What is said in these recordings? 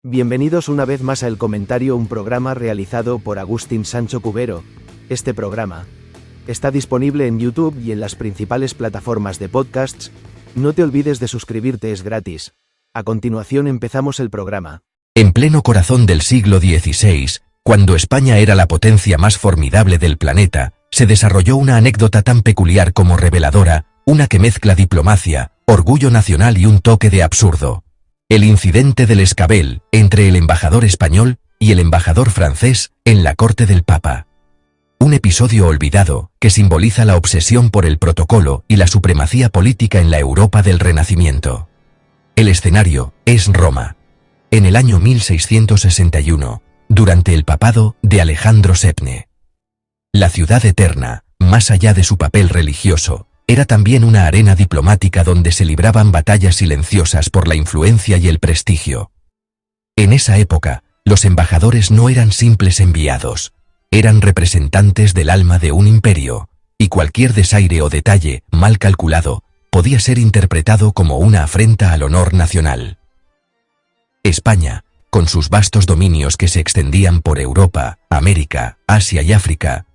Bienvenidos una vez más a El Comentario, un programa realizado por Agustín Sancho Cubero. Este programa está disponible en YouTube y en las principales plataformas de podcasts. No te olvides de suscribirte, es gratis. A continuación empezamos el programa. En pleno corazón del siglo XVI, cuando España era la potencia más formidable del planeta, se desarrolló una anécdota tan peculiar como reveladora, una que mezcla diplomacia, orgullo nacional y un toque de absurdo. El incidente del Escabel, entre el embajador español y el embajador francés en la corte del Papa. Un episodio olvidado que simboliza la obsesión por el protocolo y la supremacía política en la Europa del Renacimiento. El escenario es Roma. En el año 1661, durante el papado de Alejandro VII. La ciudad eterna, más allá de su papel religioso, era también una arena diplomática donde se libraban batallas silenciosas por la influencia y el prestigio. En esa época, los embajadores no eran simples enviados, eran representantes del alma de un imperio, y cualquier desaire o detalle, mal calculado, podía ser interpretado como una afrenta al honor nacional. España, con sus vastos dominios que se extendían por Europa, América, Asia y África,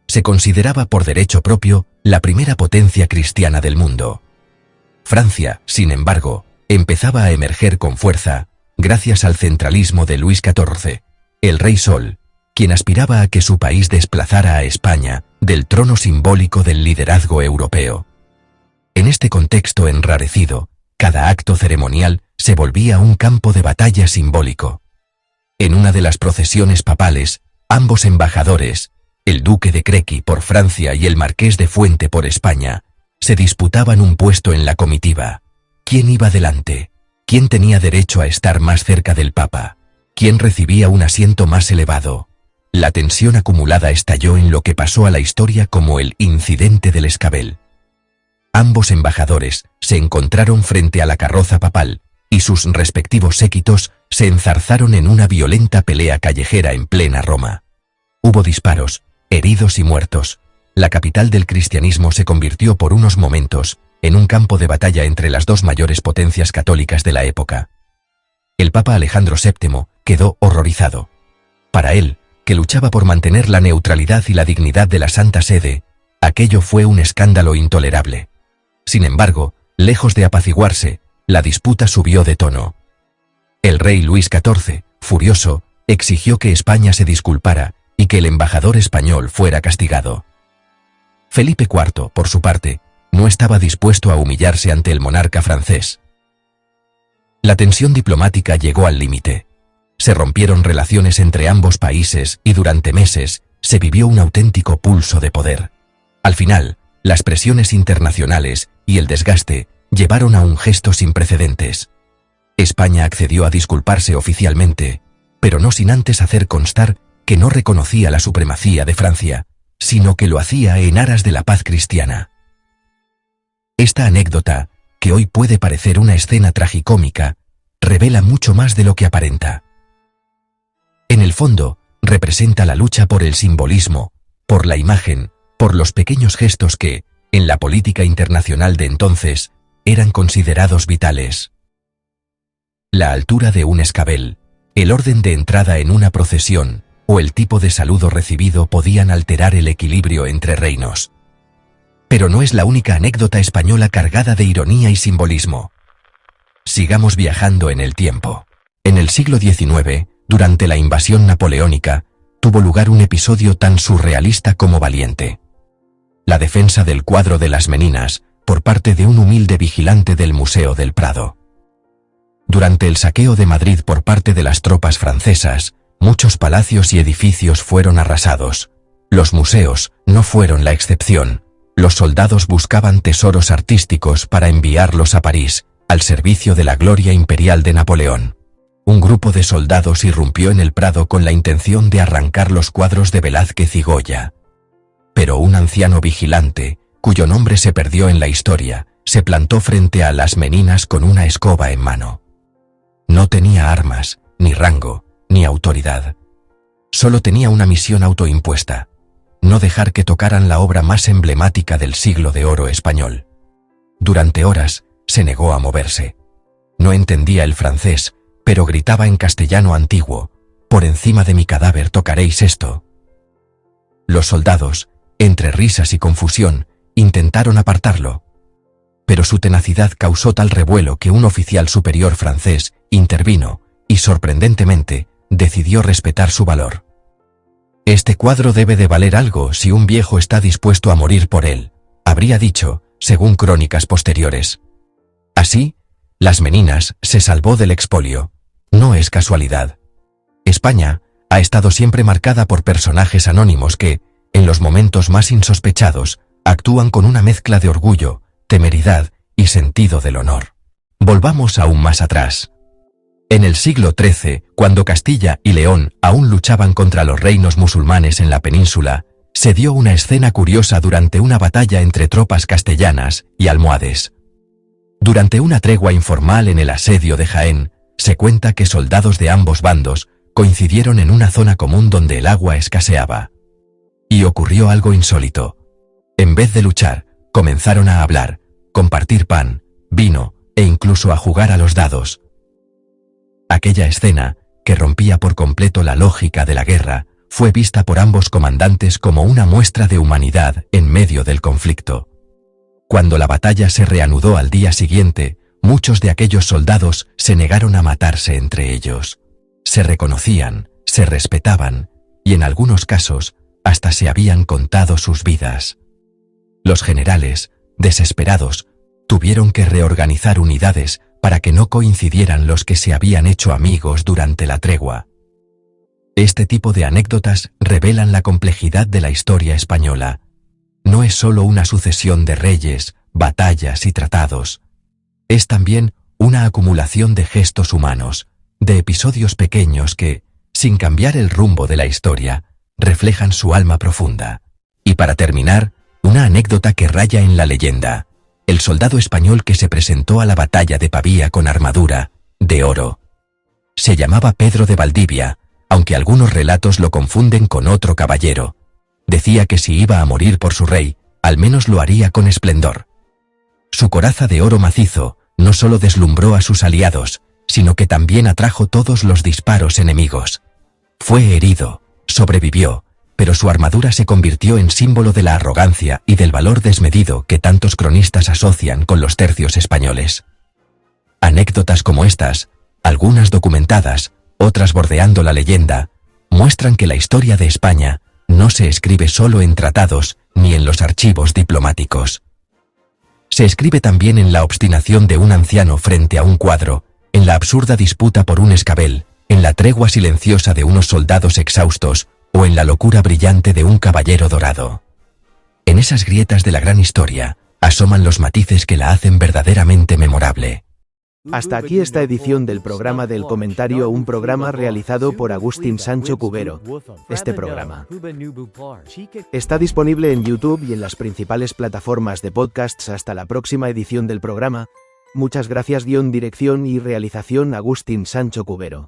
se consideraba por derecho propio la primera potencia cristiana del mundo. Francia, sin embargo, empezaba a emerger con fuerza, gracias al centralismo de Luis XIV, el Rey Sol, quien aspiraba a que su país desplazara a España del trono simbólico del liderazgo europeo. En este contexto enrarecido, cada acto ceremonial se volvía un campo de batalla simbólico. En una de las procesiones papales, ambos embajadores, el duque de Crequi por Francia y el marqués de Fuente por España, se disputaban un puesto en la comitiva. ¿Quién iba delante? ¿Quién tenía derecho a estar más cerca del Papa? ¿Quién recibía un asiento más elevado? La tensión acumulada estalló en lo que pasó a la historia como el incidente del Escabel. Ambos embajadores se encontraron frente a la carroza papal, y sus respectivos séquitos se enzarzaron en una violenta pelea callejera en plena Roma. Hubo disparos, heridos y muertos. La capital del cristianismo se convirtió por unos momentos en un campo de batalla entre las dos mayores potencias católicas de la época. El Papa Alejandro VII quedó horrorizado. Para él, que luchaba por mantener la neutralidad y la dignidad de la Santa Sede, aquello fue un escándalo intolerable. Sin embargo, lejos de apaciguarse, la disputa subió de tono. El rey Luis XIV, furioso, exigió que España se disculpara y que el embajador español fuera castigado. Felipe IV, por su parte, no estaba dispuesto a humillarse ante el monarca francés. La tensión diplomática llegó al límite. Se rompieron relaciones entre ambos países y durante meses se vivió un auténtico pulso de poder. Al final, las presiones internacionales y el desgaste llevaron a un gesto sin precedentes. España accedió a disculparse oficialmente, pero no sin antes hacer constar que no reconocía la supremacía de Francia, sino que lo hacía en aras de la paz cristiana. Esta anécdota, que hoy puede parecer una escena tragicómica, revela mucho más de lo que aparenta. En el fondo, representa la lucha por el simbolismo, por la imagen, por los pequeños gestos que, en la política internacional de entonces, eran considerados vitales. La altura de un escabel, el orden de entrada en una procesión, o el tipo de saludo recibido podían alterar el equilibrio entre reinos. Pero no es la única anécdota española cargada de ironía y simbolismo. Sigamos viajando en el tiempo. En el siglo XIX, durante la invasión napoleónica, tuvo lugar un episodio tan surrealista como valiente. La defensa del cuadro de las Meninas, por parte de un humilde vigilante del Museo del Prado. Durante el saqueo de Madrid por parte de las tropas francesas, muchos palacios y edificios fueron arrasados. Los museos no fueron la excepción. Los soldados buscaban tesoros artísticos para enviarlos a París, al servicio de la gloria imperial de Napoleón. Un grupo de soldados irrumpió en el Prado con la intención de arrancar los cuadros de Velázquez y Goya. Pero un anciano vigilante, cuyo nombre se perdió en la historia, se plantó frente a las Meninas con una escoba en mano. No tenía armas, ni rango, ni autoridad. Solo tenía una misión autoimpuesta: no dejar que tocaran la obra más emblemática del siglo de oro español. Durante horas se negó a moverse. No entendía el francés, pero gritaba en castellano antiguo: «Por encima de mi cadáver tocaréis esto». Los soldados, entre risas y confusión, intentaron apartarlo, pero su tenacidad causó tal revuelo que un oficial superior francés intervino y, sorprendentemente, decidió respetar su valor. «Este cuadro debe de valer algo si un viejo está dispuesto a morir por él», habría dicho, según crónicas posteriores. Así, Las Meninas se salvó del expolio. No es casualidad. España ha estado siempre marcada por personajes anónimos que, en los momentos más insospechados, actúan con una mezcla de orgullo, temeridad y sentido del honor. Volvamos aún más atrás. En el siglo XIII, cuando Castilla y León aún luchaban contra los reinos musulmanes en la península, se dio una escena curiosa durante una batalla entre tropas castellanas y almohades. Durante una tregua informal en el asedio de Jaén, se cuenta que soldados de ambos bandos coincidieron en una zona común donde el agua escaseaba. Y ocurrió algo insólito. En vez de luchar, comenzaron a hablar, compartir pan, vino e incluso a jugar a los dados. Aquella escena, que rompía por completo la lógica de la guerra, fue vista por ambos comandantes como una muestra de humanidad en medio del conflicto. Cuando la batalla se reanudó al día siguiente, muchos de aquellos soldados se negaron a matarse entre ellos. Se reconocían, se respetaban, y en algunos casos hasta se habían contado sus vidas. Los generales, desesperados, tuvieron que reorganizar unidades para que no coincidieran los que se habían hecho amigos durante la tregua. Este tipo de anécdotas revelan la complejidad de la historia española. No es solo una sucesión de reyes, batallas y tratados. Es también una acumulación de gestos humanos, de episodios pequeños que, sin cambiar el rumbo de la historia, reflejan su alma profunda. Y para terminar, una anécdota que raya en la leyenda: el soldado español que se presentó a la batalla de Pavía con armadura de oro. Se llamaba Pedro de Valdivia, aunque algunos relatos lo confunden con otro caballero. Decía que si iba a morir por su rey, al menos lo haría con esplendor. Su coraza de oro macizo no solo deslumbró a sus aliados, sino que también atrajo todos los disparos enemigos. Fue herido, sobrevivió, pero su armadura se convirtió en símbolo de la arrogancia y del valor desmedido que tantos cronistas asocian con los tercios españoles. Anécdotas como estas, algunas documentadas, otras bordeando la leyenda, muestran que la historia de España no se escribe solo en tratados ni en los archivos diplomáticos. Se escribe también en la obstinación de un anciano frente a un cuadro, en la absurda disputa por un escabel, en la tregua silenciosa de unos soldados exhaustos o en la locura brillante de un caballero dorado. En esas grietas de la gran historia asoman los matices que la hacen verdaderamente memorable. Hasta aquí esta edición del programa del comentario, un programa realizado por Agustín Sancho Cubero. Este programa está disponible en YouTube y en las principales plataformas de podcasts. Hasta la próxima edición del programa. Muchas gracias. Dirección y realización Agustín Sancho Cubero.